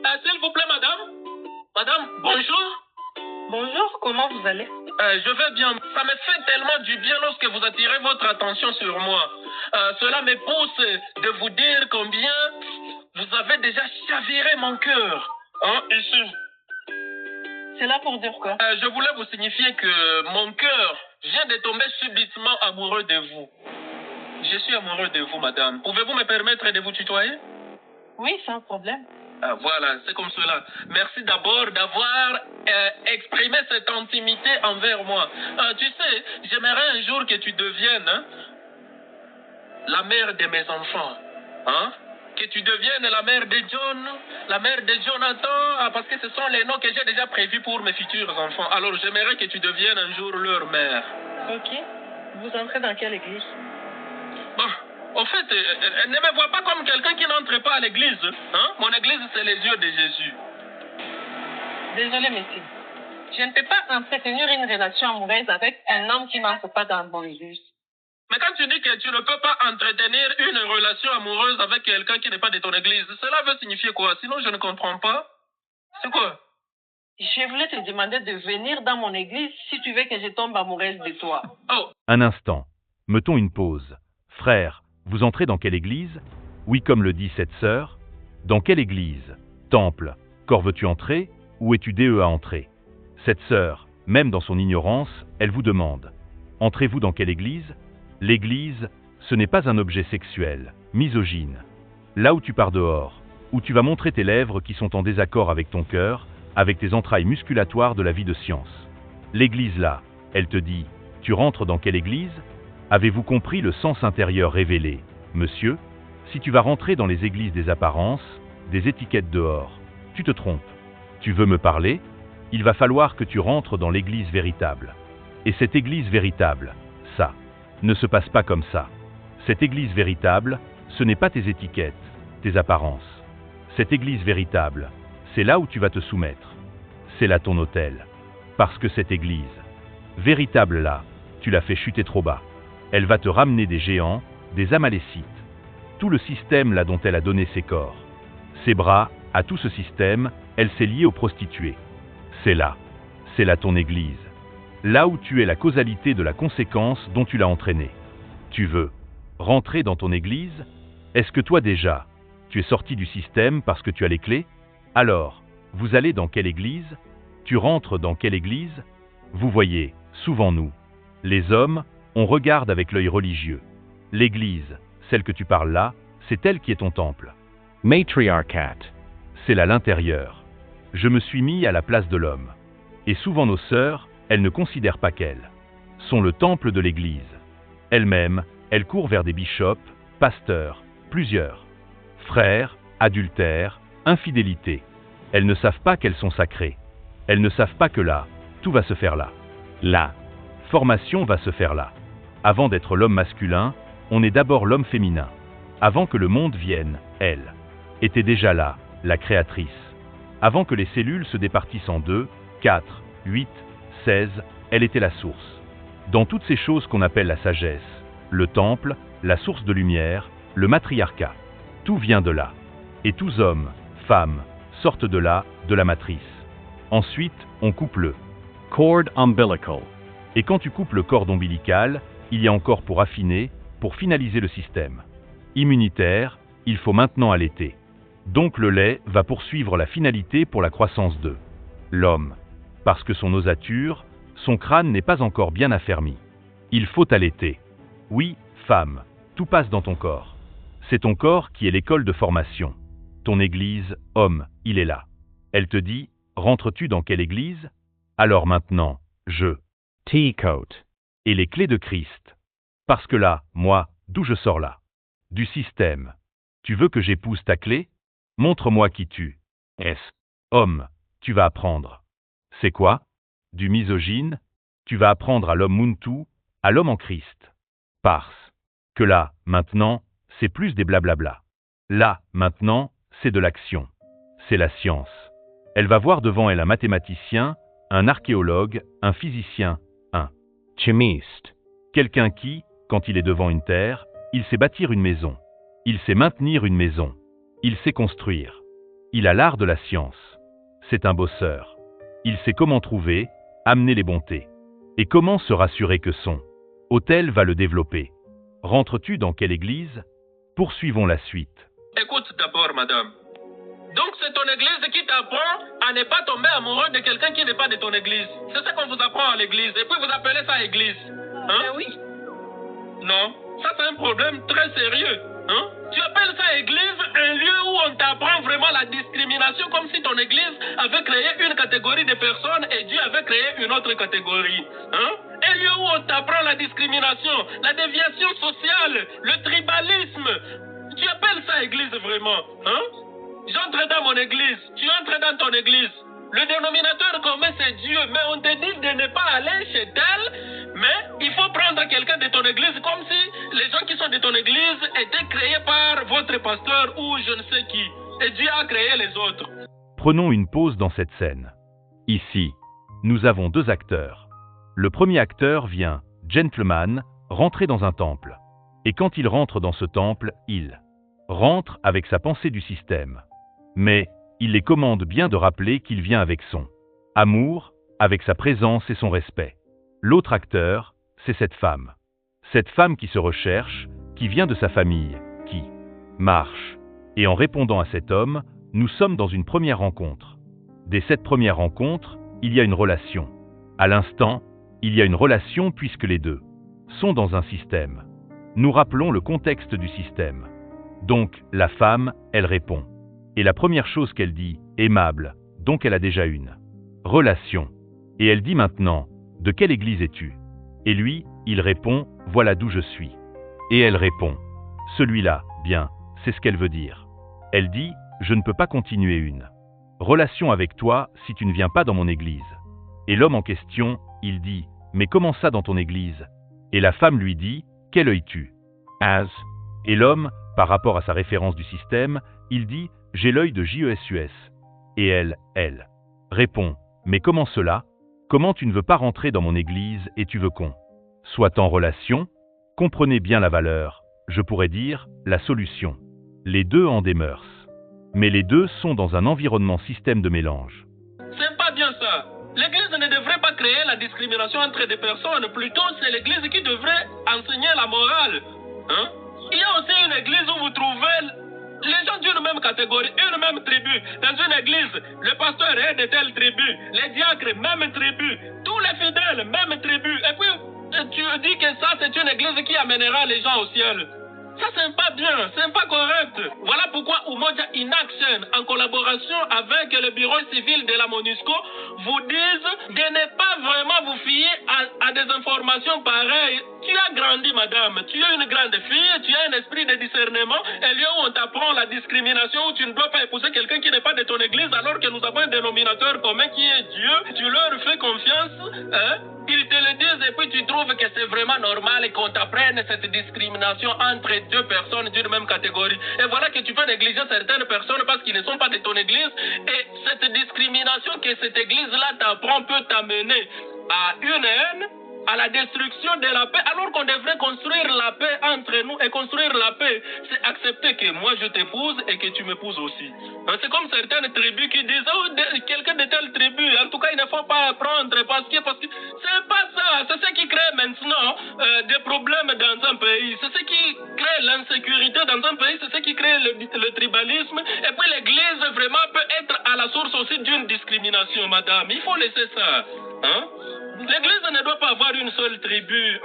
S'il vous plaît, madame. Madame, bonjour. Bonjour, comment vous allez? Je vais bien. Ça me fait tellement du bien lorsque vous attirez votre attention sur moi. Cela me pousse de vous dire combien vous avez déjà chaviré mon cœur. Hein, ici. C'est là pour dire quoi? Je voulais vous signifier que mon cœur vient de tomber subitement amoureux de vous. Je suis amoureux de vous, madame. Pouvez-vous me permettre de vous tutoyer? Oui, sans problème. Voilà, c'est comme cela. Merci d'abord d'avoir exprimé cette intimité envers moi. Tu sais, j'aimerais un jour que tu deviennes la mère de mes enfants. Hein? Que tu deviennes la mère de John, la mère de Jonathan, parce que ce sont les noms que j'ai déjà prévus pour mes futurs enfants. Alors j'aimerais que tu deviennes un jour leur mère. Ok. Vous entrez dans quelle église? Bon. En fait, elle ne me voit pas comme quelqu'un qui n'entre pas à l'église. Hein? Mon église, c'est les yeux de Jésus. Désolée, monsieur. Je ne peux pas entretenir une relation amoureuse avec un homme qui n'entre pas dans mon église. Mais quand tu dis que tu ne peux pas entretenir une relation amoureuse avec quelqu'un qui n'est pas de ton église, cela veut signifier quoi? Sinon, je ne comprends pas. C'est quoi? Je voulais te demander de venir dans mon église si tu veux que je tombe amoureuse de toi. Oh. Un instant. Mettons une pause. Frère, vous entrez dans quelle église? Oui, comme le dit cette sœur. Dans quelle église? Temple. Quand veux-tu entrer? Où es-tu DE à entrer? Cette sœur, même dans son ignorance, elle vous demande. Entrez-vous dans quelle église? L'église, ce n'est pas un objet sexuel, misogyne. Là où tu pars dehors, où tu vas montrer tes lèvres qui sont en désaccord avec ton cœur, avec tes entrailles musculatoires de la vie de science. L'église là, elle te dit, tu rentres dans quelle église? Avez-vous compris le sens intérieur révélé? Monsieur, si tu vas rentrer dans les églises des apparences, des étiquettes dehors, tu te trompes. Tu veux me parler? Il va falloir que tu rentres dans l'église véritable. Et cette église véritable, ça, ne se passe pas comme ça. Cette église véritable, ce n'est pas tes étiquettes, tes apparences. Cette église véritable, c'est là où tu vas te soumettre. C'est là ton hôtel. Parce que cette église, véritable là, tu l'as fait chuter trop bas. Elle va te ramener des géants, des amalécites. Tout le système là dont elle a donné ses corps. Ses bras, à tout ce système, elle s'est liée aux prostituées. C'est là ton église. Là où tu es la causalité de la conséquence dont tu l'as entraîné. Tu veux rentrer dans ton église? Est-ce que toi déjà, tu es sorti du système parce que tu as les clés? Alors, vous allez dans quelle église? Tu rentres dans quelle église? Vous voyez, souvent nous, les hommes, on regarde avec l'œil religieux. L'église, celle que tu parles là, c'est elle qui est ton temple. Matriarcat. C'est là l'intérieur. Je me suis mis à la place de l'homme. Et souvent nos sœurs, elles ne considèrent pas qu'elles sont le temple de l'église. Elles-mêmes, elles courent vers des bishops, pasteurs, plusieurs. Frères, adultère, infidélité. Elles ne savent pas qu'elles sont sacrées. Elles ne savent pas que là, tout va se faire là. La formation va se faire là. Avant d'être l'homme masculin, on est d'abord l'homme féminin. Avant que le monde vienne, elle était déjà là, la créatrice. Avant que les cellules se départissent en 2, 4, 8, 16, elle était la source. Dans toutes ces choses qu'on appelle la sagesse, le temple, la source de lumière, le matriarcat, tout vient de là. Et tous hommes, femmes, sortent de là, de la matrice. Ensuite, on coupe le Cord umbilical. Et quand tu coupes le cordon ombilical, il y a encore pour affiner, pour finaliser le système immunitaire, il faut maintenant allaiter. Donc le lait va poursuivre la finalité pour la croissance de l'homme. Parce que son ossature, son crâne n'est pas encore bien affermi. Il faut allaiter. Oui, femme, tout passe dans ton corps. C'est ton corps qui est l'école de formation. Ton église, homme, il est là. Elle te dit, rentres-tu dans quelle église? Alors maintenant, je. T-coat. Et les clés de Christ. Parce que là, moi, d'où je sors là? Du système. Tu veux que j'épouse ta clé? Montre-moi qui tu es. Homme, tu vas apprendre. C'est quoi? Du misogyne? Tu vas apprendre à l'homme Muntu, à l'homme en Christ. Parce que là, maintenant, c'est plus des blablabla. Là, maintenant, c'est de l'action. C'est la science. Elle va voir devant elle un mathématicien, un archéologue, un physicien, un Chimiste. quelqu'un qui, quand il est devant une terre, il sait bâtir une maison. Il sait maintenir une maison. Il sait construire. Il a l'art de la science. C'est un bosseur. Il sait comment trouver, amener les bontés. Et comment se rassurer que son hôtel va le développer. Rentres-tu dans quelle église? Poursuivons la suite. Écoute d'abord, madame. Donc c'est ton église qui t'apprend à ne pas tomber amoureux de quelqu'un qui n'est pas de ton église. C'est ça qu'on vous apprend à l'église. Et puis vous appelez ça église. Hein? Oui. Non, ça c'est un problème très sérieux. Hein? Tu appelles ça église un lieu où on t'apprend vraiment la discrimination comme si ton église avait créé une catégorie de personnes et Dieu avait créé une autre catégorie. Hein? Un lieu où on t'apprend la discrimination, la déviation sociale, le tribalisme. Tu appelles ça église vraiment? Hein? J'entre dans mon église, tu entres dans ton église. Le dénominateur commun c'est Dieu, mais on te dit de ne pas aller chez elle, mais il faut prendre quelqu'un de ton église comme si les gens qui sont de ton église étaient créés par votre pasteur ou je ne sais qui. Et Dieu a créé les autres. Prenons une pause dans cette scène. Ici, nous avons deux acteurs. Le premier acteur vient, gentleman, rentrer dans un temple. Et quand il rentre dans ce temple, il rentre avec sa pensée du système. Mais il les commande bien de rappeler qu'il vient avec son amour, avec sa présence et son respect. L'autre acteur, c'est cette femme. Cette femme qui se recherche, qui vient de sa famille, qui marche. Et en répondant à cet homme, nous sommes dans une première rencontre. Dès cette première rencontre, il y a une relation. À l'instant, il y a une relation puisque les deux sont dans un système. Nous rappelons le contexte du système. Donc, la femme, elle répond. Et la première chose qu'elle dit, aimable, donc elle a déjà une relation. Et elle dit maintenant, de quelle église es-tu? Et lui, il répond, voilà d'où je suis. Et elle répond, celui-là, bien, c'est ce qu'elle veut dire. Elle dit, je ne peux pas continuer une relation avec toi si tu ne viens pas dans mon église. Et l'homme en question, il dit, mais comment ça dans ton église? Et la femme lui dit, quel œil tu as? Et l'homme, par rapport à sa référence du système, il dit, j'ai l'œil de JESUS. Et elle répond, mais comment cela? Comment tu ne veux pas rentrer dans mon église et tu veux qu'on soit en relation? Comprenez bien la valeur, je pourrais dire, la solution. Les deux ont des mœurs. Mais les deux sont dans un environnement système de mélange. C'est pas bien ça. L'église ne devrait pas créer la discrimination entre des personnes. Plutôt, c'est l'église qui devrait enseigner la morale. Hein? Il y a aussi une église où vous trouvez les gens d'une même catégorie, une même tribu. Dans une église, le pasteur est de telle tribu, les diacres, même tribu, tous les fidèles, même tribu. Et puis, tu dis que ça, c'est une église qui amènera les gens au ciel. Ça, c'est pas bien, c'est pas correct. Voilà pourquoi Umoja in Action, en collaboration avec le bureau civil de la MONUSCO, vous disent de ne pas vraiment vous fier à des informations pareilles. Tu as grandi, madame, tu es une grande fille, tu as un esprit de discernement, et lieu où on t'apprend la discrimination, où tu ne dois pas épouser quelqu'un qui n'est pas de ton église, alors que nous avons un dénominateur commun qui est Dieu. Tu leur fais confiance, hein? Ils te le disent et puis tu trouves que c'est vraiment normal qu'on t'apprenne cette discrimination entre deux personnes d'une même catégorie. Et voilà que tu peux négliger certaines personnes parce qu'ils ne sont pas de ton église. Et cette discrimination que cette église-là t'apprend peut t'amener à une haine, à la destruction de la paix, alors qu'on devrait construire la paix entre nous. Et construire la paix, c'est accepter que moi je t'épouse et que tu m'épouses aussi. C'est comme certaines tribus qui disent, oh, quelqu'un de telle tribu, en tout cas il ne faut pas apprendre parce que c'est pas ça. C'est ce qui crée maintenant des problèmes dans un pays. C'est ce qui crée l'insécurité dans un pays. C'est ce qui crée le tribalisme. Et puis l'église vraiment peut être à la source aussi d'une discrimination, madame. Il faut laisser ça. Hein? L'église ne doit pas avoir une seule tribu.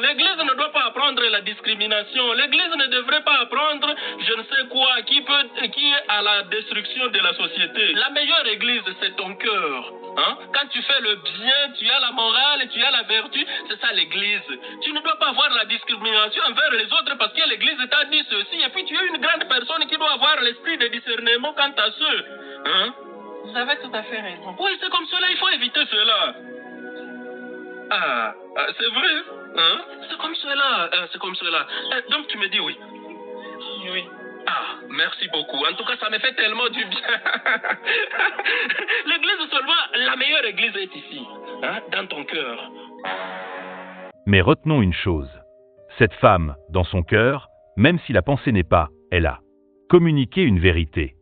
L'église ne doit pas apprendre la discrimination. L'église ne devrait pas apprendre je ne sais quoi qui est à la destruction de la société. La meilleure église, c'est ton cœur. Hein? Quand tu fais le bien, tu as la morale, tu as la vertu, c'est ça l'église. Tu ne dois pas avoir la discrimination envers les autres parce que l'église t'a dit ceci. Et puis tu es une grande personne qui doit avoir l'esprit de discernement quant à ceux. Hein? Vous avez tout à fait raison. Oui, c'est comme cela, il faut éviter cela. C'est vrai, hein? C'est comme cela, donc tu me dis oui. Oui. Merci beaucoup. En tout cas, ça me fait tellement du bien. L'église seulement, la meilleure église est ici, hein? Dans ton cœur. Mais retenons une chose. Cette femme, dans son cœur, même si la pensée n'est pas, elle a communiqué une vérité.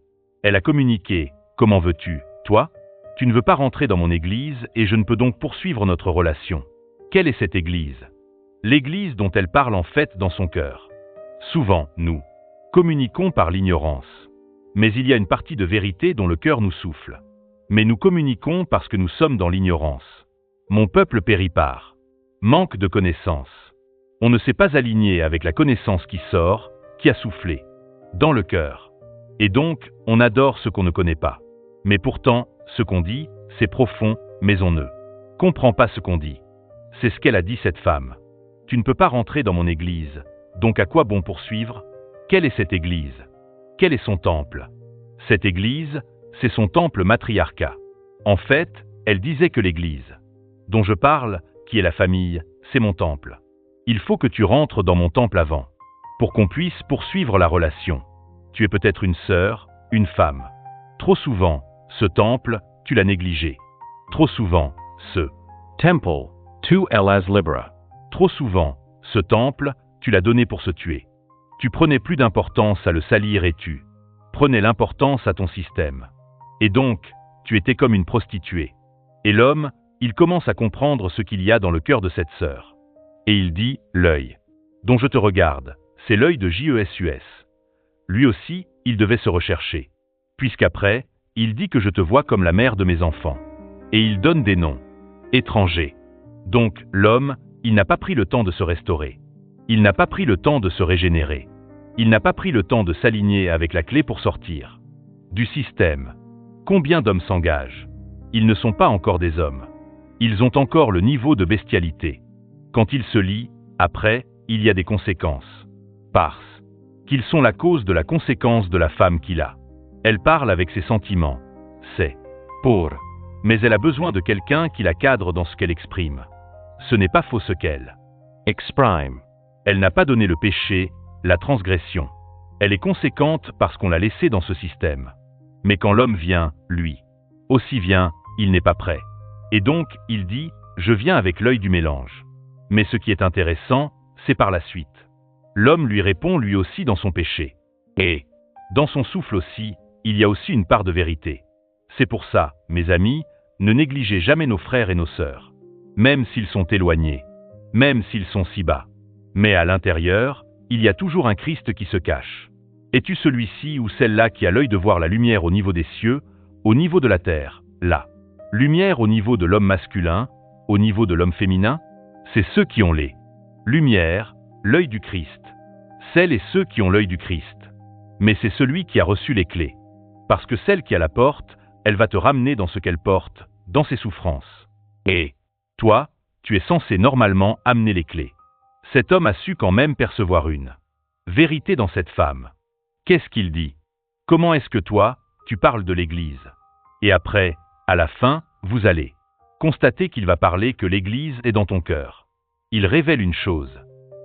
Elle a communiqué. Comment veux-tu, toi? Tu ne veux pas rentrer dans mon église et je ne peux donc poursuivre notre relation. Quelle est cette église? L'église dont elle parle en fait dans son cœur. Souvent, nous communiquons par l'ignorance. Mais il y a une partie de vérité dont le cœur nous souffle. Mais nous communiquons parce que nous sommes dans l'ignorance. Mon peuple périt par manque de connaissance. On ne s'est pas aligné avec la connaissance qui sort, qui a soufflé dans le cœur. Et donc, on adore ce qu'on ne connaît pas. Mais pourtant, ce qu'on dit, c'est profond, mais on ne comprend pas ce qu'on dit. C'est ce qu'elle a dit cette femme. Tu ne peux pas rentrer dans mon église, donc à quoi bon poursuivre? Quelle est cette église? Quel est son temple? Cette église, c'est son temple matriarcat. En fait, elle disait que l'église dont je parle, qui est la famille, c'est mon temple. Il faut que tu rentres dans mon temple avant, pour qu'on puisse poursuivre la relation. Tu es peut-être une sœur, une femme. Trop souvent, ce temple, tu l'as négligé. Trop souvent, ce Temple, 2L as Libra. Trop souvent, ce temple, tu l'as donné pour se tuer. Tu prenais plus d'importance à le salir et tu prenais l'importance à ton système. Et donc, tu étais comme une prostituée. Et l'homme, il commence à comprendre ce qu'il y a dans le cœur de cette sœur. Et il dit, l'œil dont je te regarde, c'est l'œil de Jésus. Lui aussi, il devait se rechercher. Puisqu'après, il dit que je te vois comme la mère de mes enfants. Et il donne des noms étrangers. Donc, l'homme, il n'a pas pris le temps de se restaurer. Il n'a pas pris le temps de se régénérer. Il n'a pas pris le temps de s'aligner avec la clé pour sortir du système. Combien d'hommes s'engagent? Ils ne sont pas encore des hommes. Ils ont encore le niveau de bestialité. Quand ils se lient, après, il y a des conséquences. Parce qu'ils sont la cause de la conséquence de la femme qu'il a. Elle parle avec ses sentiments. C'est pour. Mais elle a besoin de quelqu'un qui la cadre dans ce qu'elle exprime. Ce n'est pas faux ce qu'elle Exprime. Elle n'a pas donné le péché, la transgression. Elle est conséquente parce qu'on l'a laissée dans ce système. Mais quand l'homme vient, lui aussi vient, il n'est pas prêt. Et donc, il dit, je viens avec l'œil du mélange. Mais ce qui est intéressant, c'est par la suite. L'homme lui répond lui aussi dans son péché. Et, dans son souffle aussi, il y a aussi une part de vérité. C'est pour ça, mes amis, ne négligez jamais nos frères et nos sœurs. Même s'ils sont éloignés. Même s'ils sont si bas. Mais à l'intérieur, il y a toujours un Christ qui se cache. Es-tu celui-ci ou celle-là qui a l'œil de voir la lumière au niveau des cieux, au niveau de la terre, là? Lumière au niveau de l'homme masculin, au niveau de l'homme féminin? C'est ceux qui ont les lumières, l'œil du Christ. Celles et ceux qui ont l'œil du Christ. Mais c'est celui qui a reçu les clés. Parce que celle qui a la porte, elle va te ramener dans ce qu'elle porte, dans ses souffrances. Et toi, tu es censé normalement amener les clés. Cet homme a su quand même percevoir une vérité dans cette femme. Qu'est-ce qu'il dit? Comment est-ce que toi, tu parles de l'Église? Et après, à la fin, vous allez constater qu'il va parler que l'Église est dans ton cœur. Il révèle une chose.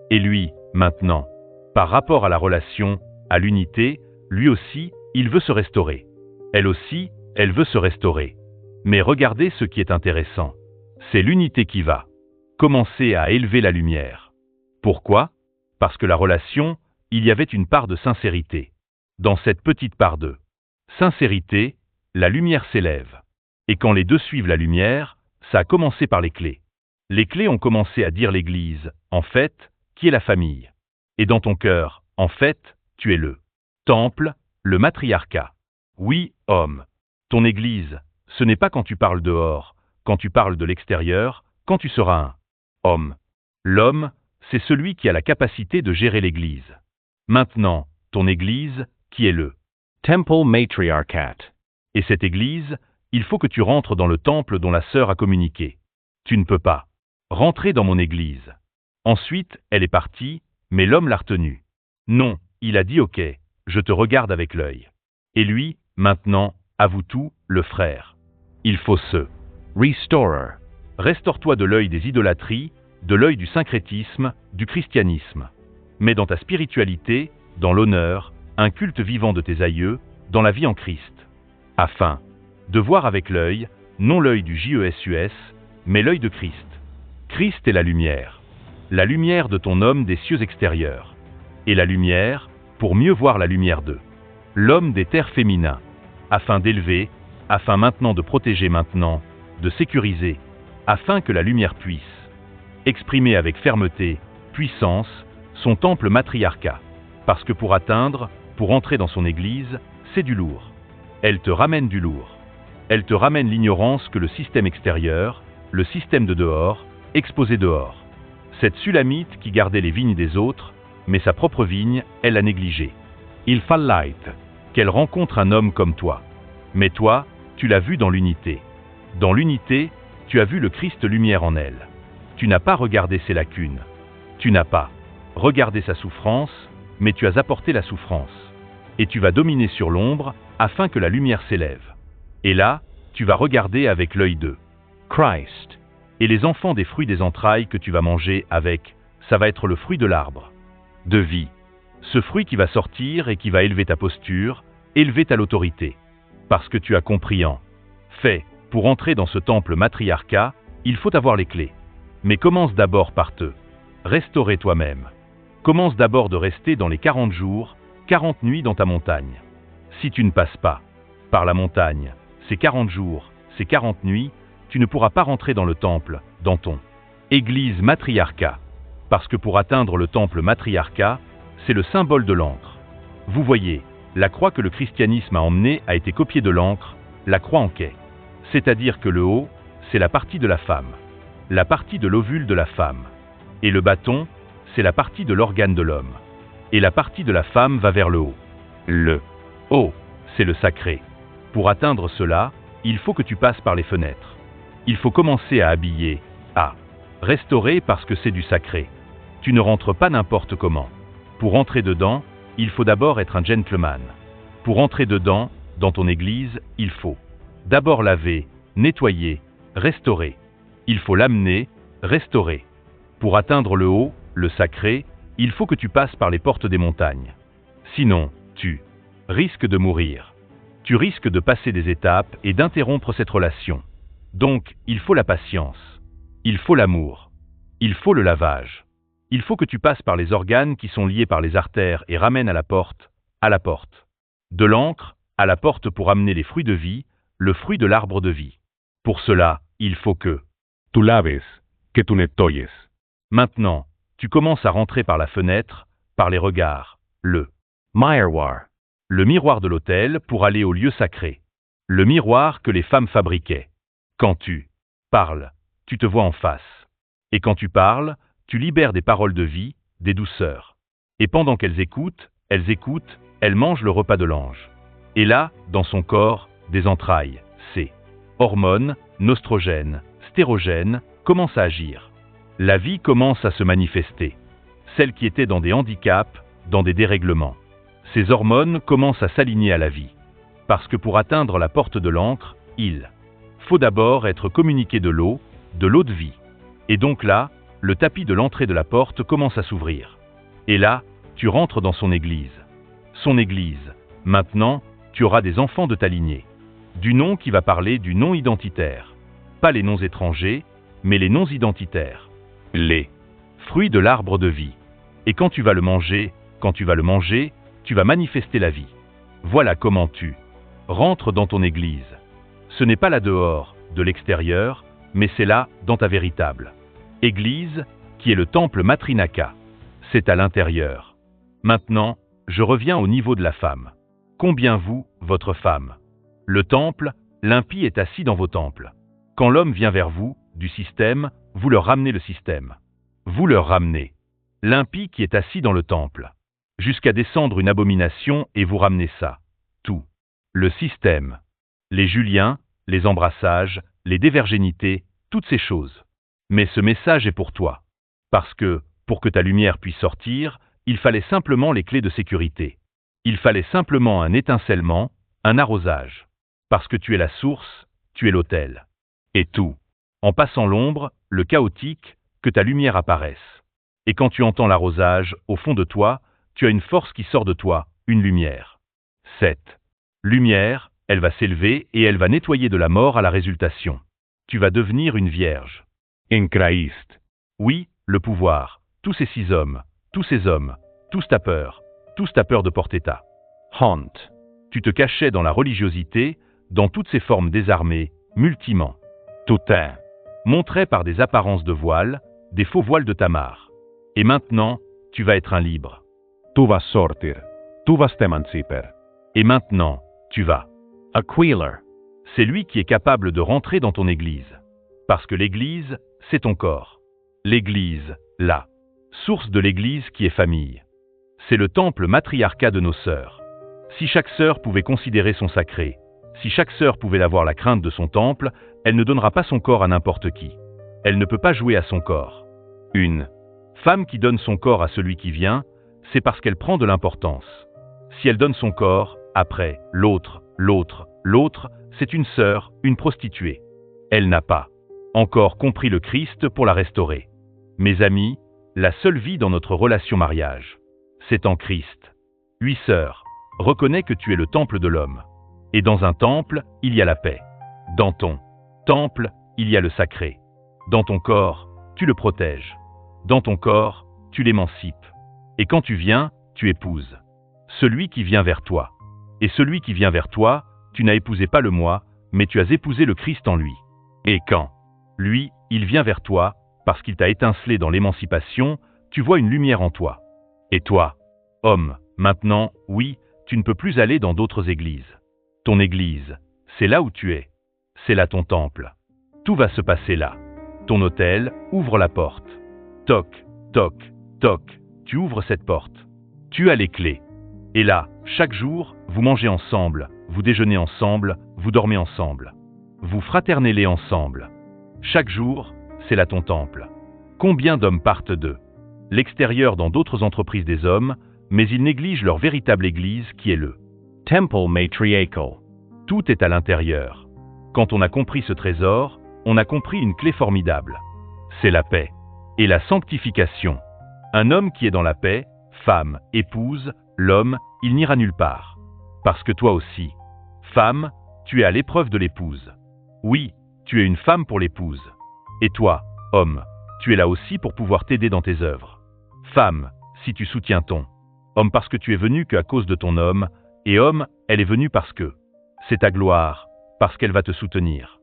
Et lui, maintenant, par rapport à la relation, à l'unité, lui aussi, il veut se restaurer. Elle aussi, elle veut se restaurer. Mais regardez ce qui est intéressant. C'est l'unité qui va commencer à élever la lumière. Pourquoi? Parce que la relation, il y avait une part de sincérité. Dans cette petite part de sincérité, la lumière s'élève. Et quand les deux suivent la lumière, ça a commencé par les clés. Les clés ont commencé à dire l'Église, en fait, qui est la famille. Et dans ton cœur, en fait, tu es le temple, le matriarcat. Oui, homme. Ton Église, ce n'est pas quand tu parles dehors, quand tu parles de l'extérieur, quand tu seras un homme. L'homme, c'est celui qui a la capacité de gérer l'Église. Maintenant, ton Église, qui est le Temple Matriarchat. Et cette Église, il faut que tu rentres dans le temple dont la sœur a communiqué. Tu ne peux pas rentrer dans mon Église. Ensuite, elle est partie, mais l'homme l'a retenue. Non, il a dit ok, je te regarde avec l'œil. Et lui, maintenant, avoue tout, le frère. Il faut se Restorer. Restaure-toi de l'œil des idolâtries, de l'œil du syncrétisme, du christianisme. Mais dans ta spiritualité, dans l'honneur, un culte vivant de tes aïeux, dans la vie en Christ. Afin de voir avec l'œil, non l'œil du Jésus, mais l'œil de Christ. Christ est la lumière de ton homme des cieux extérieurs. Et la lumière, pour mieux voir la lumière de l'homme des terres féminins. afin d'élever, afin maintenant de protéger maintenant, de sécuriser, afin que la lumière puisse exprimer avec fermeté, puissance, son temple matriarcat. Parce que pour atteindre, pour entrer dans son église, c'est du lourd. Elle te ramène du lourd. Elle te ramène l'ignorance que le système extérieur, le système de dehors, exposait dehors. Cette Sulamite qui gardait les vignes des autres, mais sa propre vigne, elle l'a négligée. Il fallait qu'elle rencontre un homme comme toi. Mais toi, tu l'as vu dans l'unité. Dans l'unité, tu as vu le Christ lumière en elle. Tu n'as pas regardé ses lacunes. Tu n'as pas regardé sa souffrance, mais tu as apporté la souffrance. Et tu vas dominer sur l'ombre, afin que la lumière s'élève. Et là, tu vas regarder avec l'œil de Christ. Et les enfants des fruits des entrailles que tu vas manger avec, ça va être le fruit de l'arbre de vie. Ce fruit qui va sortir et qui va élever ta posture, élever ta l'autorité. Parce que tu as compris en fait, pour entrer dans ce temple matriarcat, il faut avoir les clés. Mais commence d'abord par te restaurer toi-même. Commence d'abord de rester dans les 40 jours, 40 nuits dans ta montagne. Si tu ne passes pas par la montagne, ces 40 jours, ces 40 nuits, tu ne pourras pas rentrer dans le temple, dans ton église matriarcat. Parce que pour atteindre le temple matriarcat, c'est le symbole de l'encre. Vous voyez, la croix que le christianisme a emmenée a été copiée de l'encre, la croix en quai. C'est-à-dire que le haut, c'est la partie de la femme, la partie de l'ovule de la femme. Et le bâton, c'est la partie de l'organe de l'homme. Et la partie de la femme va vers le haut. Le haut, c'est le sacré. Pour atteindre cela, il faut que tu passes par les fenêtres. Il faut commencer à habiller, à restaurer parce que c'est du sacré. Tu ne rentres pas n'importe comment. Pour entrer dedans, il faut d'abord être un gentleman. Pour entrer dedans, dans ton église, il faut d'abord laver, nettoyer, restaurer. Il faut l'amener, restaurer. Pour atteindre le haut, le sacré, il faut que tu passes par les portes des montagnes. Sinon, tu risques de mourir. Tu risques de passer des étapes et d'interrompre cette relation. Donc, il faut la patience. Il faut l'amour. Il faut le lavage. Il faut que tu passes par les organes qui sont liés par les artères et ramènes à la porte. De l'encre, à la porte pour amener les fruits de vie, le fruit de l'arbre de vie. Pour cela, il faut que tu laves, que tu nettoyes. Maintenant, tu commences à rentrer par la fenêtre, par les regards, le Miroir. le miroir de l'autel pour aller au lieu sacré. Le miroir que les femmes fabriquaient. Quand tu parles, tu te vois en face. Et quand tu parles, tu libères des paroles de vie, des douceurs. Et pendant qu'elles écoutent, elles mangent le repas de l'ange. Et là, dans son corps, des entrailles, ces hormones, nostrogènes, stérogènes, commencent à agir. La vie commence à se manifester. Celles qui étaient dans des handicaps, dans des dérèglements. Ces hormones commencent à s'aligner à la vie. Parce que pour atteindre la porte de l'encre, il faut d'abord être communiqué de l'eau de vie. Et donc là, le tapis de l'entrée de la porte commence à s'ouvrir. Et là, tu rentres dans son église. Son église. Maintenant, tu auras des enfants de ta lignée. Du nom qui va parler du nom identitaire. Pas les noms étrangers, mais les noms identitaires. Les fruits de l'arbre de vie. Et quand tu vas le manger, tu vas manifester la vie. Voilà comment tu rentres dans ton église. Ce n'est pas là dehors, de l'extérieur, mais c'est là, dans ta véritable église, qui est le temple Matrinaka. C'est à l'intérieur. Maintenant, je reviens au niveau de la femme. Combien vous, votre femme? Le temple, l'impie est assis dans vos temples. Quand l'homme vient vers vous, du système, vous leur ramenez le système. Vous leur ramenez l'impie qui est assis dans le temple. Jusqu'à descendre une abomination et vous ramenez ça. Tout. Le système. Les Juliens, les embrassages, les dévergénités, toutes ces choses. Mais ce message est pour toi. Parce que, pour que ta lumière puisse sortir, il fallait simplement les clés de sécurité. Il fallait simplement un étincellement, un arrosage. Parce que tu es la source, tu es l'autel. Et tout. En passant l'ombre, le chaotique, que ta lumière apparaisse. Et quand tu entends l'arrosage, au fond de toi, tu as une force qui sort de toi, une lumière. Cette lumière, elle va s'élever et elle va nettoyer de la mort à la résultation. Tu vas devenir une vierge. En Christ. Oui, le pouvoir. Tous ces 6 hommes, tous ta peur de porter ta Honte. tu te cachais dans la religiosité, dans toutes ses formes désarmées, multimens. Tu te Montrais par des apparences de voile, des faux voiles de Tamar. Et maintenant, tu vas être un libre. tu vas sortir. Tu vas t'emanciper. Et maintenant, tu vas. Aquila. C'est lui qui est capable de rentrer dans ton église. Parce que l'église, c'est ton corps. L'église, là. Source de l'église qui est famille. C'est le temple matriarcat de nos sœurs. Si chaque sœur pouvait considérer son sacré, si chaque sœur pouvait avoir la crainte de son temple, elle ne donnera pas son corps à n'importe qui. Elle ne peut pas jouer à son corps. Une femme qui donne son corps à celui qui vient, c'est parce qu'elle prend de l'importance. Si elle donne son corps, après, l'autre, c'est une sœur, une prostituée. Elle n'a pas encore compris le Christ pour la restaurer. Mes amis, la seule vie dans notre relation mariage, c'est en Christ. 8 sœurs, reconnais que tu es le temple de l'homme. Et dans un temple, il y a la paix. Dans ton temple, il y a le sacré. Dans ton corps, tu le protèges. Dans ton corps, tu l'émancipes. Et quand tu viens, tu épouses celui qui vient vers toi. Et celui qui vient vers toi, tu n'as épousé pas le moi, mais tu as épousé le Christ en lui. Et quand lui, il vient vers toi, parce qu'il t'a étincelé dans l'émancipation, tu vois une lumière en toi. Et toi, homme, maintenant, oui, tu ne peux plus aller dans d'autres églises. Ton église, c'est là où tu es. C'est là ton temple. Tout va se passer là. Ton autel, ouvre la porte. Toc, toc, toc, tu ouvres cette porte. Tu as les clés. Et là, chaque jour, vous mangez ensemble, vous déjeunez ensemble, vous dormez ensemble. Vous fraternellez ensemble. Chaque jour, c'est là ton temple. Combien d'hommes partent d'eux? L'extérieur dans d'autres entreprises des hommes, mais ils négligent leur véritable église qui est le Temple matriarchal. Tout est à l'intérieur. Quand on a compris ce trésor, on a compris une clé formidable. C'est la paix et la sanctification. Un homme qui est dans la paix, femme, épouse, l'homme, il n'ira nulle part. Parce que toi aussi, femme, tu es à l'épreuve de l'épouse. Oui, tu es une femme pour l'épouse. Et toi, homme, tu es là aussi pour pouvoir t'aider dans tes œuvres. Femme, si tu soutiens ton homme parce que tu es venu qu'à cause de ton homme, et homme, elle est venue parce que c'est ta gloire, parce qu'elle va te soutenir.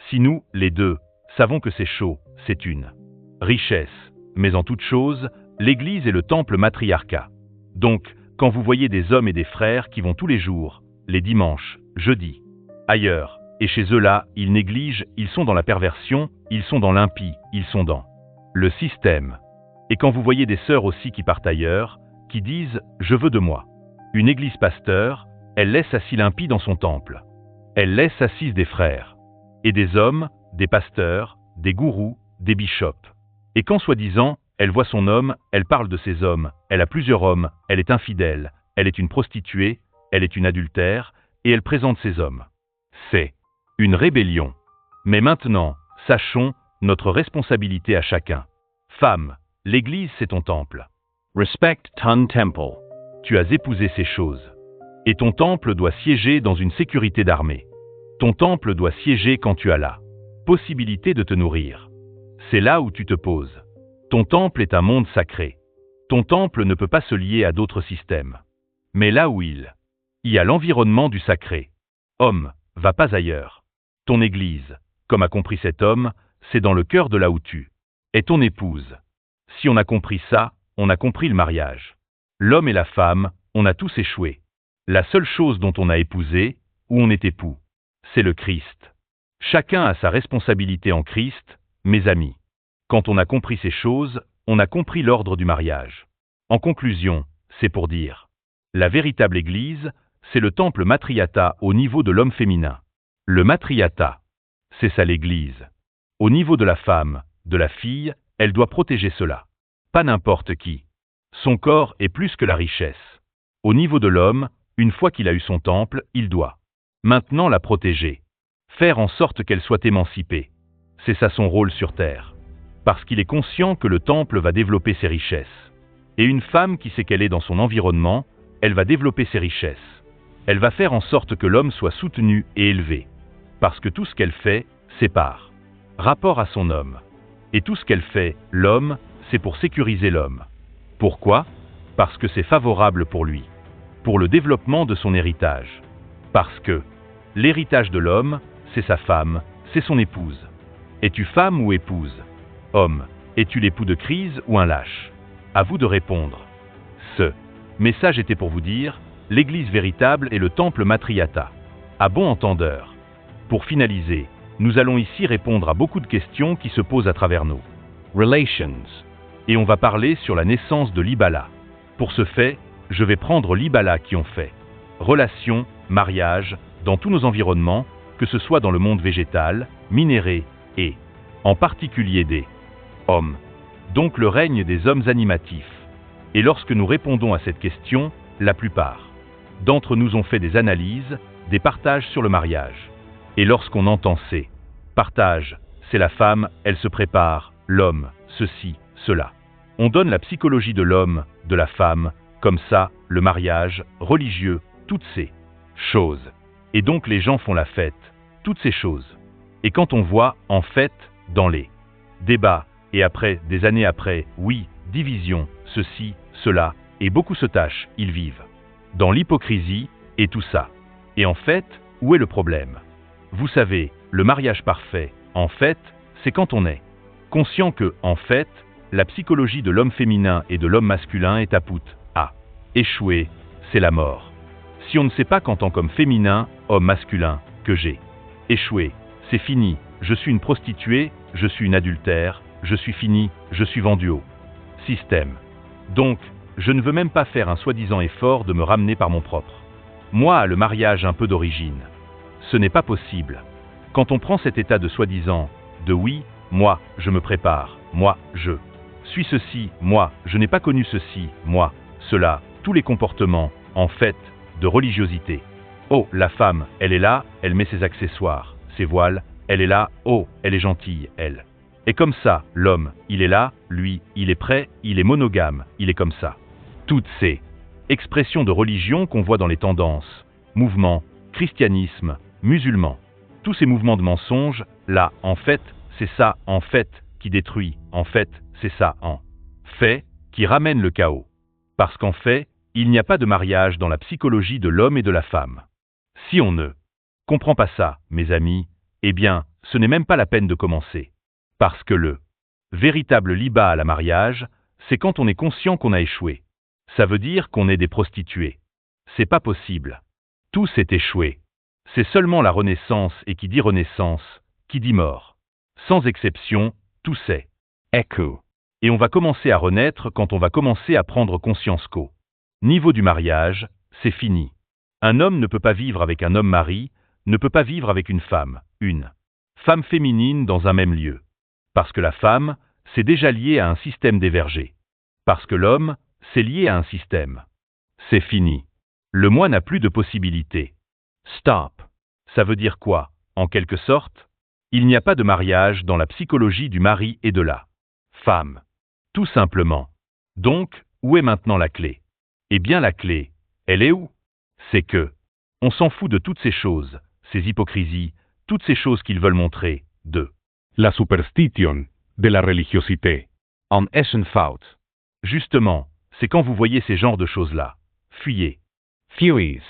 Si nous, les deux, savons que c'est chaud, c'est une richesse, mais en toute chose, l'Église est le temple matriarcat. Donc, quand vous voyez des hommes et des frères qui vont tous les jours, les dimanches, jeudis, ailleurs, et chez eux là, ils négligent, ils sont dans la perversion, ils sont dans l'impie, ils sont dans le système. Et quand vous voyez des sœurs aussi qui partent ailleurs, qui disent « je veux de moi ». Une église pasteur, elle laisse assis l'impie dans son temple. Elle laisse assises des frères. Et des hommes, des pasteurs, des gourous, des bishops. Et quand soi-disant, elle voit son homme, elle parle de ses hommes, elle a plusieurs hommes, elle est infidèle, elle est une prostituée, elle est une adultère, et elle présente ses hommes. C'est une rébellion. Mais maintenant, sachons notre responsabilité à chacun. Femme, l'église c'est ton temple. Respect ton temple. Tu as épousé ces choses. Et ton temple doit siéger dans une sécurité d'armée. Ton temple doit siéger quand tu as la possibilité de te nourrir. C'est là où tu te poses. Ton temple est un monde sacré. Ton temple ne peut pas se lier à d'autres systèmes. Mais là où il y a l'environnement du sacré. Homme, va pas ailleurs. Ton église, comme a compris cet homme, c'est dans le cœur de là où tu es ton épouse. Si on a compris ça, on a compris le mariage. L'homme et la femme, on a tous échoué. La seule chose dont on a épousé, où on est époux, c'est le Christ. Chacun a sa responsabilité en Christ, mes amis. Quand on a compris ces choses, on a compris l'ordre du mariage. En conclusion, c'est pour dire, la véritable Église, c'est le temple matriarcat au niveau de l'homme féminin. Le matriarcat, c'est ça l'Église. Au niveau de la femme, de la fille, elle doit protéger cela. Pas n'importe qui. Son corps est plus que la richesse. Au niveau de l'homme, une fois qu'il a eu son temple, il doit maintenant la protéger. Faire en sorte qu'elle soit émancipée. C'est ça son rôle sur terre. Parce qu'il est conscient que le temple va développer ses richesses. Et une femme qui sait qu'elle est dans son environnement, elle va développer ses richesses. Elle va faire en sorte que l'homme soit soutenu et élevé. Parce que tout ce qu'elle fait, c'est par rapport à son homme. Et tout ce qu'elle fait, l'homme, c'est pour sécuriser l'homme. Pourquoi? Parce que c'est favorable pour lui. Pour le développement de son héritage. Parce que l'héritage de l'homme, c'est sa femme, c'est son épouse. Es-tu femme ou épouse? Homme, es-tu l'époux de crise ou un lâche? À vous de répondre. Ce message était pour vous dire, l'Église véritable est le temple Matriata. À bon entendeur. Pour finaliser, nous allons ici répondre à beaucoup de questions qui se posent à travers nous. Relations. Et on va parler sur la naissance de l'Ibala. Pour ce fait, je vais prendre l'Ibala qui ont fait relations, mariage, dans tous nos environnements, que ce soit dans le monde végétal, minéré et, en particulier des hommes. Donc le règne des hommes animatifs. Et lorsque nous répondons à cette question, la plupart d'entre nous ont fait des analyses, des partages sur le mariage. Et lorsqu'on entend ces partages, c'est la femme, elle se prépare, l'homme, ceci, cela. On donne la psychologie de l'homme, de la femme, comme ça, le mariage, religieux, toutes ces choses. Et donc les gens font la fête, toutes ces choses. Et quand on voit, en fait, dans les débats, et après, des années après, oui, division, ceci, cela, et beaucoup se tâchent, ils vivent dans l'hypocrisie, et tout ça. Et en fait, où est le problème? Vous savez, le mariage parfait, en fait, c'est quand on est conscient que, en fait, la psychologie de l'homme féminin et de l'homme masculin est à échouer, c'est la mort. Si on ne sait pas qu'en tant qu'homme féminin, homme masculin, que j'ai échoué, c'est fini, je suis une prostituée, je suis une adultère, je suis fini, je suis vendu au système. Donc, je ne veux même pas faire un soi-disant effort de me ramener par mon propre. Moi, le mariage un peu d'origine. Ce n'est pas possible. Quand on prend cet état de soi-disant, de oui, moi, je me prépare, moi, je suis ceci, moi, je n'ai pas connu ceci, moi, cela, tous les comportements, en fait, de religiosité. Oh, la femme, elle est là, elle met ses accessoires, ses voiles, elle est là, oh, elle est gentille, elle. Et comme ça, l'homme, il est là, lui, il est prêt, il est monogame, il est comme ça. Toutes ces expressions de religion qu'on voit dans les tendances, mouvements, christianisme, musulmans, tous ces mouvements de mensonges, là, en fait, c'est ça, en fait, qui détruit, en fait, c'est ça, en fait, qui ramène le chaos. Parce qu'en fait, il n'y a pas de mariage dans la psychologie de l'homme et de la femme. Si on ne comprend pas ça, mes amis, eh bien, ce n'est même pas la peine de commencer. Parce que le véritable liba à la mariage, c'est quand on est conscient qu'on a échoué. Ça veut dire qu'on est des prostituées. C'est pas possible. Tout s'est échoué. C'est seulement la renaissance, et qui dit renaissance, qui dit mort. Sans exception, tout c'est écho. Et on va commencer à renaître quand on va commencer à prendre conscience qu'au niveau du mariage, c'est fini. Un homme ne peut pas vivre avec un homme mari, ne peut pas vivre avec une femme féminine dans un même lieu. Parce que la femme, c'est déjà lié à un système d'évergé. Parce que l'homme, c'est lié à un système. C'est fini. Le moi n'a plus de possibilité. Stop. Ça veut dire quoi, en quelque sorte? Il n'y a pas de mariage dans la psychologie du mari et de la femme. Tout simplement. Donc, où est maintenant la clé? Eh bien la clé, elle est où? C'est que, on s'en fout de toutes ces choses, ces hypocrisies, toutes ces choses qu'ils veulent montrer, de La superstition de la religiosité. en essenfout. Justement, c'est quand vous voyez ces genres de choses-là. Fuyez. Fuis.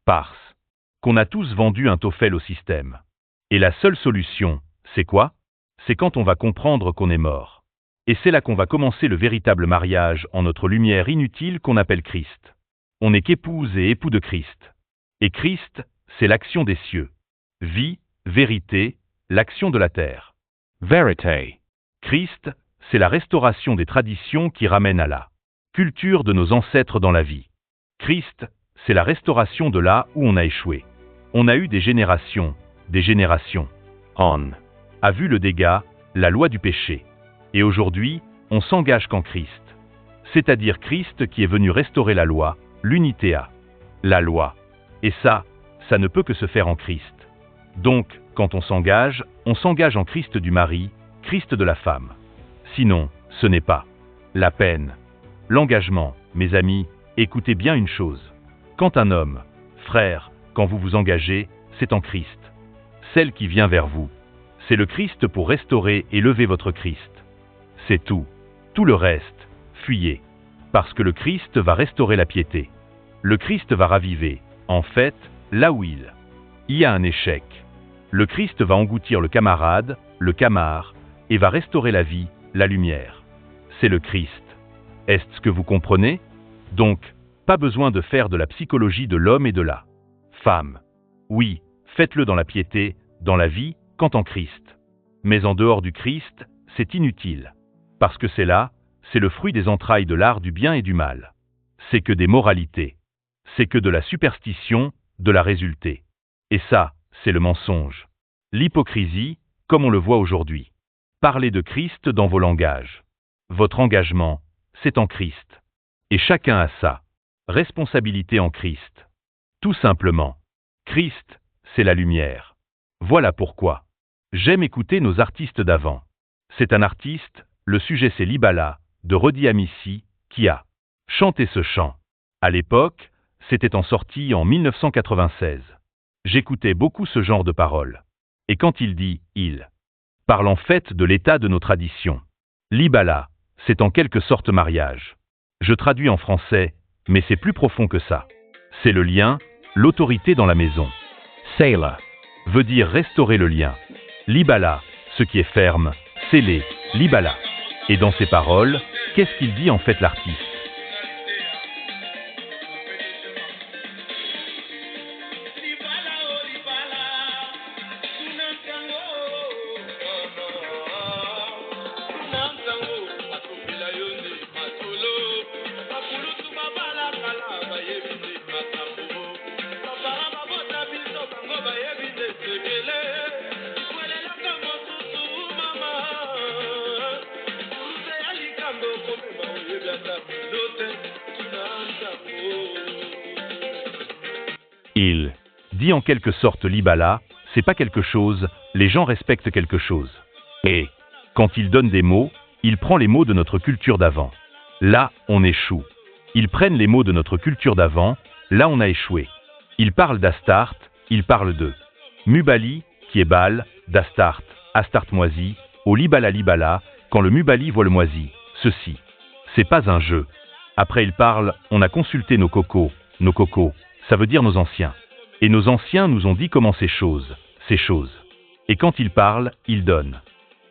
Parce qu'on a tous vendu un toffel au système. Et la seule solution, c'est quoi? C'est quand on va comprendre qu'on est mort. Et c'est là qu'on va commencer le véritable mariage en notre lumière inutile qu'on appelle Christ. On n'est qu'épouse et époux de Christ. Et Christ, c'est l'action des cieux. Vie, vérité, l'action de la terre. Verite. Christ, c'est la restauration des traditions qui ramènent à la culture de nos ancêtres dans la vie. Christ, c'est la restauration de là où on a échoué. On a eu des générations. On a vu le dégât, la loi du péché. Et aujourd'hui, on s'engage qu'en Christ. C'est-à-dire Christ qui est venu restaurer la loi, l'unité à la loi. Et ça ne peut que se faire en Christ. Donc, quand on s'engage en Christ du mari, Christ de la femme. Sinon, ce n'est pas la peine. L'engagement, mes amis, écoutez bien une chose. Quand un homme, frère, quand vous vous engagez, c'est en Christ. Celle qui vient vers vous, c'est le Christ pour restaurer et lever votre Christ. C'est tout. Tout le reste, fuyez. Parce que le Christ va restaurer la piété. Le Christ va raviver, en fait, là où il y a un échec, le Christ va engloutir le camarade, le camar, et va restaurer la vie, la lumière. C'est le Christ. Est-ce que vous comprenez? Donc, pas besoin de faire de la psychologie de l'homme et de la femme. Oui, faites-le dans la piété, dans la vie, quand en Christ. Mais en dehors du Christ, c'est inutile. Parce que c'est là, c'est le fruit des entrailles de l'art du bien et du mal. C'est que des moralités. C'est que de la superstition, de la résultée. Et ça, c'est le mensonge. L'hypocrisie, comme on le voit aujourd'hui. Parlez de Christ dans vos langages. Votre engagement, c'est en Christ. Et chacun a sa responsabilité en Christ. Tout simplement. Christ, c'est la lumière. Voilà pourquoi j'aime écouter nos artistes d'avant. C'est un artiste, le sujet c'est Libala, de Rodi Amissi, qui a chanté ce chant. À l'époque, c'était en sortie en 1996. J'écoutais beaucoup ce genre de paroles. Et quand il dit « il », parle en fait de l'état de nos traditions. Libala, c'est en quelque sorte mariage. Je traduis en français, mais c'est plus profond que ça. C'est le lien, l'autorité dans la maison. Seila veut dire restaurer le lien. Libala, ce qui est ferme, scellé, Libala. Et dans ces paroles, qu'est-ce qu'il dit en fait l'artiste? Il dit en quelque sorte Libala, c'est pas quelque chose, les gens respectent quelque chose. Et quand il donne des mots, il prend les mots de notre culture d'avant. Là, on échoue. Ils prennent les mots de notre culture d'avant, là on a échoué. Il parle d'Astarte, il parle de Mubali, qui est Baal, d'Astarte, Astarte moisi, au Libala Libala, quand le Mubali voit le moisi, ceci. C'est pas un jeu. Après il parle, on a consulté nos cocos, ça veut dire nos anciens. Et nos anciens nous ont dit comment ces choses. Et quand il parle, il donne.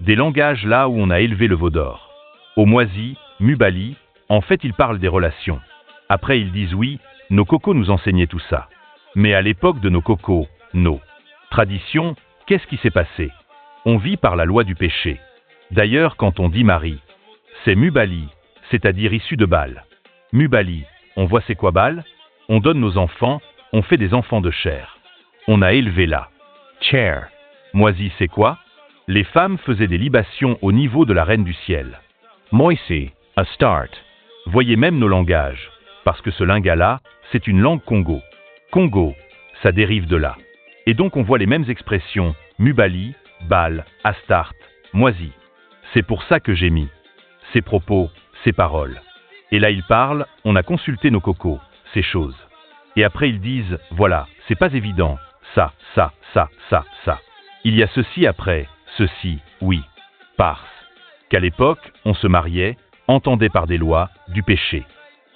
Des langages là où on a élevé le veau d'or. Au moisi, Mubali, en fait il parle des relations. Après ils disent oui, nos cocos nous enseignaient tout ça. Mais à l'époque de nos cocos, nos traditions, qu'est-ce qui s'est passé? On vit par la loi du péché. D'ailleurs quand on dit Marie, c'est Mubali, c'est-à-dire issu de Baal. Mubali, on voit c'est quoi Baal? On donne nos enfants, on fait des enfants de chair. On a élevé là. Chair. Moisi c'est quoi? Les femmes faisaient des libations au niveau de la reine du ciel. Moisi, a start. Voyez même nos langages, parce que ce lingala, c'est une langue Congo. Congo, ça dérive de là. Et donc on voit les mêmes expressions, Mubali, Baal, Astarte, moisi. C'est pour ça que j'ai mis ces propos, ces paroles. Et là ils parlent, on a consulté nos cocos, ces choses. Et après ils disent, voilà, c'est pas évident, ça. Il y a ceci après, ceci, oui. Parce qu'à l'époque, on se mariait, entendait par des lois, du péché.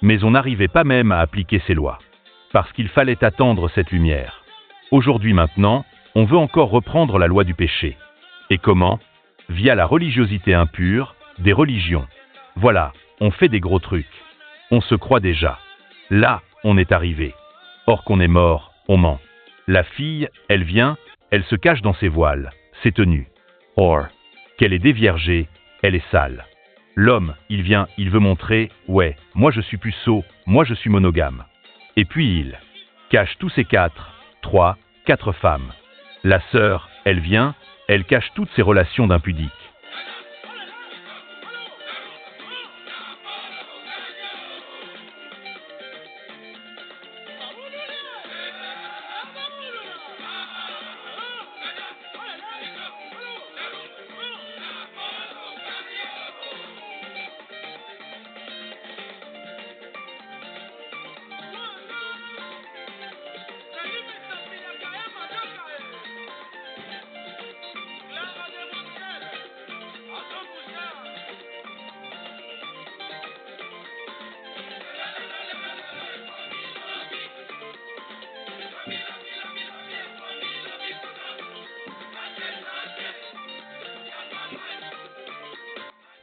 Mais on n'arrivait pas même à appliquer ces lois. Parce qu'il fallait attendre cette lumière. Aujourd'hui maintenant, on veut encore reprendre la loi du péché. Et comment? Via la religiosité impure, des religions. Voilà, on fait des gros trucs. On se croit déjà. Là, on est arrivé. Or qu'on est mort, on ment. La fille, elle vient, elle se cache dans ses voiles, ses tenues. Or, qu'elle est déviergée, elle est sale. L'homme, il vient, il veut montrer, ouais, moi je suis puceau, moi je suis monogame. Et puis il cache tous ses 3, 4 femmes. La sœur, elle vient, elle cache toutes ses relations d'impudique.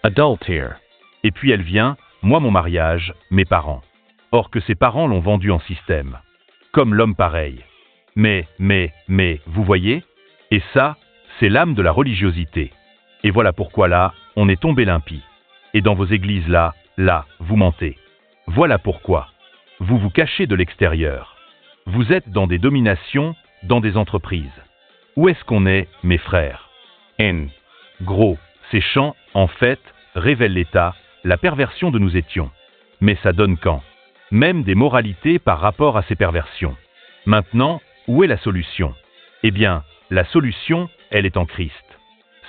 adulterer. Et puis elle vient, moi mon mariage, mes parents. Or que ses parents l'ont vendu en système. Comme l'homme pareil. Mais, vous voyez? Et ça, c'est l'âme de la religiosité. Et voilà pourquoi là, on est tombé limpide. Et dans vos églises là, vous mentez. Voilà pourquoi. Vous vous cachez de l'extérieur. Vous êtes dans des dominations, dans des entreprises. Où est-ce qu'on est, mes frères? Gros, ces chants, en fait, révèlent l'état, la perversion de nous étions. Mais ça donne quand? Même des moralités par rapport à ces perversions. Maintenant, où est la solution? Eh bien, la solution, elle est en Christ.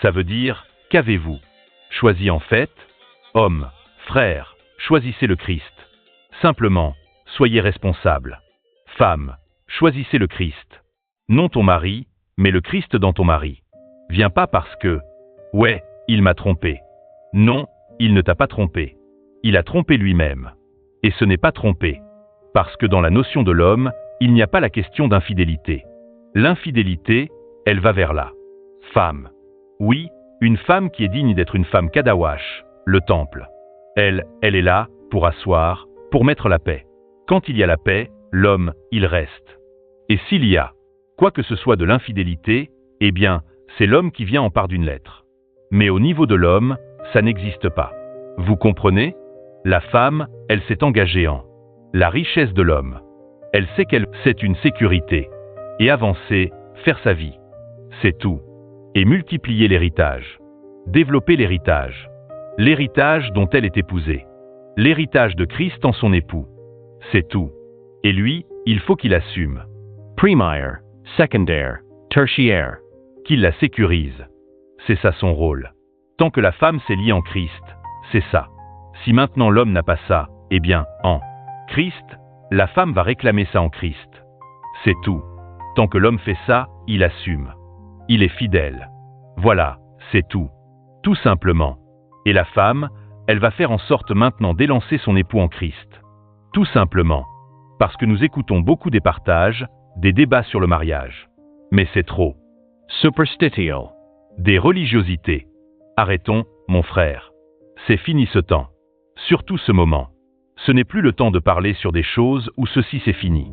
Ça veut dire, qu'avez-vous choisi en fait? Hommes, frères, choisissez le Christ. Simplement, soyez responsables. Femmes, choisissez le Christ. Non ton mari, mais le Christ dans ton mari. Viens pas parce que, ouais, il m'a trompé. Non, il ne t'a pas trompé. Il a trompé lui-même. Et ce n'est pas trompé. Parce que dans la notion de l'homme, il n'y a pas la question d'infidélité. L'infidélité, elle va vers là. Femme. Oui, une femme qui est digne d'être une femme Kadawash, le temple. Elle est là, pour asseoir, pour mettre la paix. Quand il y a la paix, l'homme, il reste. Et s'il y a, quoi que ce soit de l'infidélité, eh bien, c'est l'homme qui vient en part d'une lettre. Mais au niveau de l'homme, ça n'existe pas. Vous comprenez? La femme, elle s'est engagée en la richesse de l'homme. Elle sait qu'elle, c'est une sécurité. Et avancer, faire sa vie. C'est tout. Et multiplier l'héritage. Développer l'héritage. L'héritage dont elle est épousée. L'héritage de Christ en son époux. C'est tout. Et lui, il faut qu'il assume. Primaire, secondaire, tertiaire. Qu'il la sécurise. C'est ça son rôle. Tant que la femme s'est liée en Christ, c'est ça. Si maintenant l'homme n'a pas ça, eh bien, en Christ, la femme va réclamer ça en Christ. C'est tout. Tant que l'homme fait ça, il assume. Il est fidèle. Voilà, c'est tout. Tout simplement. Et la femme, elle va faire en sorte maintenant d'élancer son époux en Christ. Tout simplement. Parce que nous écoutons beaucoup des partages, des débats sur le mariage. Mais c'est trop. Superstitial. Des religiosités. Arrêtons, mon frère. C'est fini ce temps. Surtout ce moment. Ce n'est plus le temps de parler sur des choses où ceci c'est fini.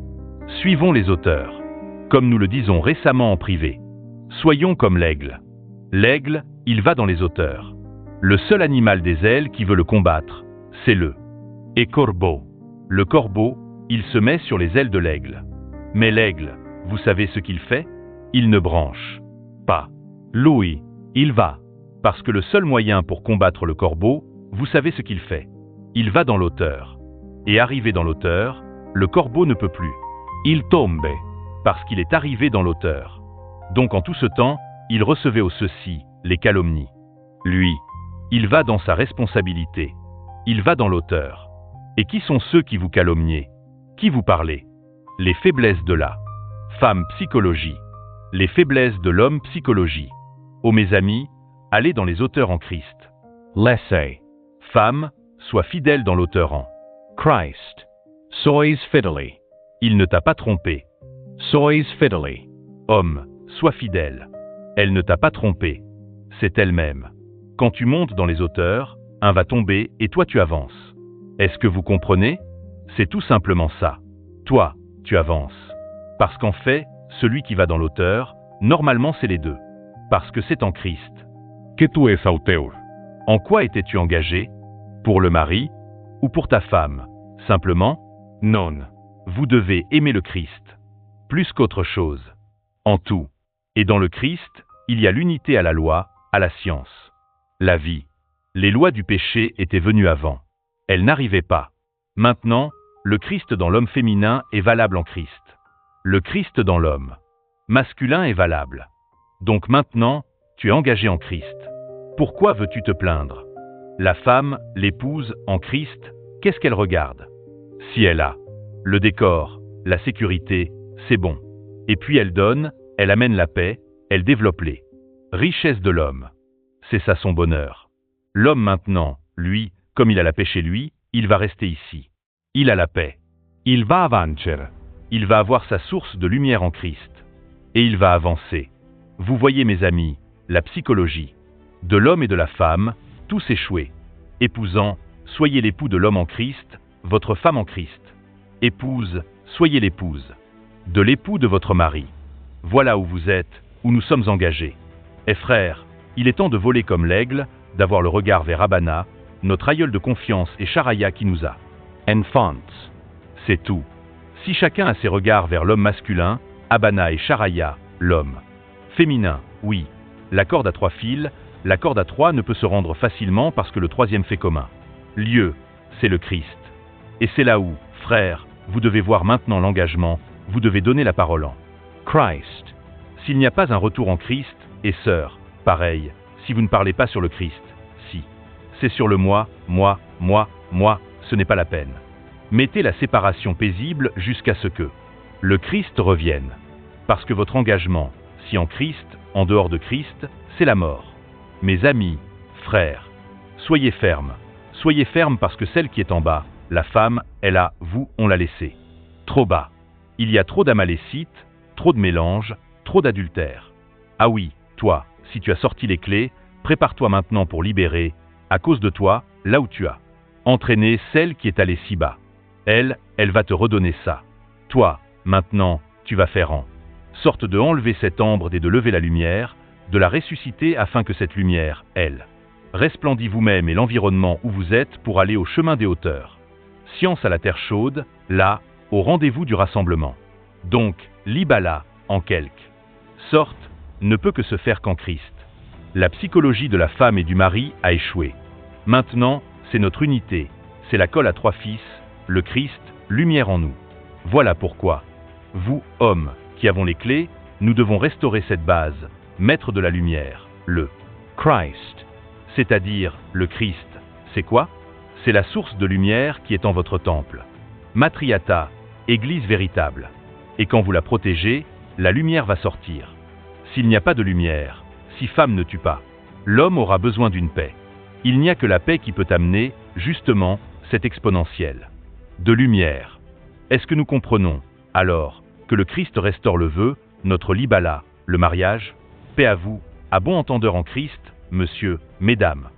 Suivons les auteurs. Comme nous le disons récemment en privé. Soyons comme l'aigle. L'aigle, il va dans les auteurs. Le seul animal des ailes qui veut le combattre, c'est le corbeau. Le corbeau, il se met sur les ailes de l'aigle. Mais l'aigle, vous savez ce qu'il fait? Il ne branche pas. Lui, il va. Parce que le seul moyen pour combattre le corbeau, vous savez ce qu'il fait? Il va dans l'auteur. Et arrivé dans l'auteur, le corbeau ne peut plus. Il tombe. Parce qu'il est arrivé dans l'auteur. Donc en tout ce temps, il recevait au ceci, les calomnies. Lui, il va dans sa responsabilité. Il va dans l'auteur. Et qui sont ceux qui vous calomniez? Qui vous parlez? Les faiblesses de la femme psychologie. Les faiblesses de l'homme psychologie. Oh mes amis, allez dans les auteurs en Christ. Laissez. Femme, sois fidèle dans l'auteur en Christ. Sois fidèle. Il ne t'a pas trompé. Sois fidèle. Homme, sois fidèle. Elle ne t'a pas trompé. C'est elle-même. Quand tu montes dans les auteurs, un va tomber et toi tu avances. Est-ce que vous comprenez? C'est tout simplement ça. Toi, tu avances. Parce qu'en fait, celui qui va dans l'auteur, normalement c'est les deux. Parce que c'est en Christ. Que tu es auteur? En quoi étais-tu engagé? Pour le mari ou pour ta femme? Simplement? Non. Vous devez aimer le Christ. Plus qu'autre chose. En tout. Et dans le Christ, il y a l'unité à la loi, à la science. La vie. Les lois du péché étaient venues avant. Elles n'arrivaient pas. Maintenant, le Christ dans l'homme féminin est valable en Christ. Le Christ dans l'homme masculin est valable. Donc maintenant, tu es engagé en Christ. Pourquoi veux-tu te plaindre? La femme, l'épouse, en Christ, qu'est-ce qu'elle regarde? Si elle a le décor, la sécurité, c'est bon. Et puis elle donne, elle amène la paix, elle développe les richesses de l'homme. C'est ça son bonheur. L'homme maintenant, lui, comme il a la paix chez lui, il va rester ici. Il a la paix. Il va avancer. Il va avoir sa source de lumière en Christ. Et il va avancer. Vous voyez mes amis, la psychologie de l'homme et de la femme, tous échoués. Épousant, soyez l'époux de l'homme en Christ, votre femme en Christ. Épouse, soyez l'épouse de l'époux de votre mari. Voilà où vous êtes, où nous sommes engagés. Et frères, il est temps de voler comme l'aigle, d'avoir le regard vers Abana, notre aïeul de confiance et Charaya qui nous a. Enfants. C'est tout. Si chacun a ses regards vers l'homme masculin, Abana et Charaya, l'homme. Féminin, oui. La corde à 3 fils, la corde à 3 ne peut se rendre facilement parce que le troisième fait commun. Lieu, c'est le Christ. Et c'est là où, frères, vous devez voir maintenant l'engagement, vous devez donner la parole en Christ. S'il n'y a pas un retour en Christ, et sœurs, pareil, si vous ne parlez pas sur le Christ, si. C'est sur le moi, ce n'est pas la peine. Mettez la séparation paisible jusqu'à ce que le Christ revienne. Parce que votre engagement, si en Christ, en dehors de Christ, c'est la mort. Mes amis, frères, soyez fermes parce que celle qui est en bas, la femme, elle a, vous, on l'a laissée. Trop bas. Il y a trop d'amalécites, trop de mélanges, trop d'adultère. Ah oui, toi, si tu as sorti les clés, prépare-toi maintenant pour libérer, à cause de toi, là où tu as entraîné celle qui est allée si bas. Elle va te redonner ça. Toi, maintenant, tu vas faire en sorte de enlever cette ambre et de lever la lumière, de la ressusciter afin que cette lumière, elle, resplendit vous-même et l'environnement où vous êtes pour aller au chemin des hauteurs. Science à la terre chaude, là, au rendez-vous du rassemblement. Donc, l'Ibala, en quelque sorte, ne peut que se faire qu'en Christ. La psychologie de la femme et du mari a échoué. Maintenant, c'est notre unité, c'est la colle à 3 fils, le Christ, lumière en nous. Voilà pourquoi, vous, hommes, qui avons les clés, nous devons restaurer cette base, maître de la lumière, le Christ. C'est-à-dire, le Christ, c'est quoi? C'est la source de lumière qui est en votre temple. Matriata, église véritable. Et quand vous la protégez, la lumière va sortir. S'il n'y a pas de lumière, si femme ne tue pas, l'homme aura besoin d'une paix. Il n'y a que la paix qui peut amener, justement, cette exponentielle de lumière. Est-ce que nous comprenons, alors, que le Christ restaure le vœu, notre libala, le mariage? Paix à vous, à bon entendeur en Christ, monsieur, mesdames.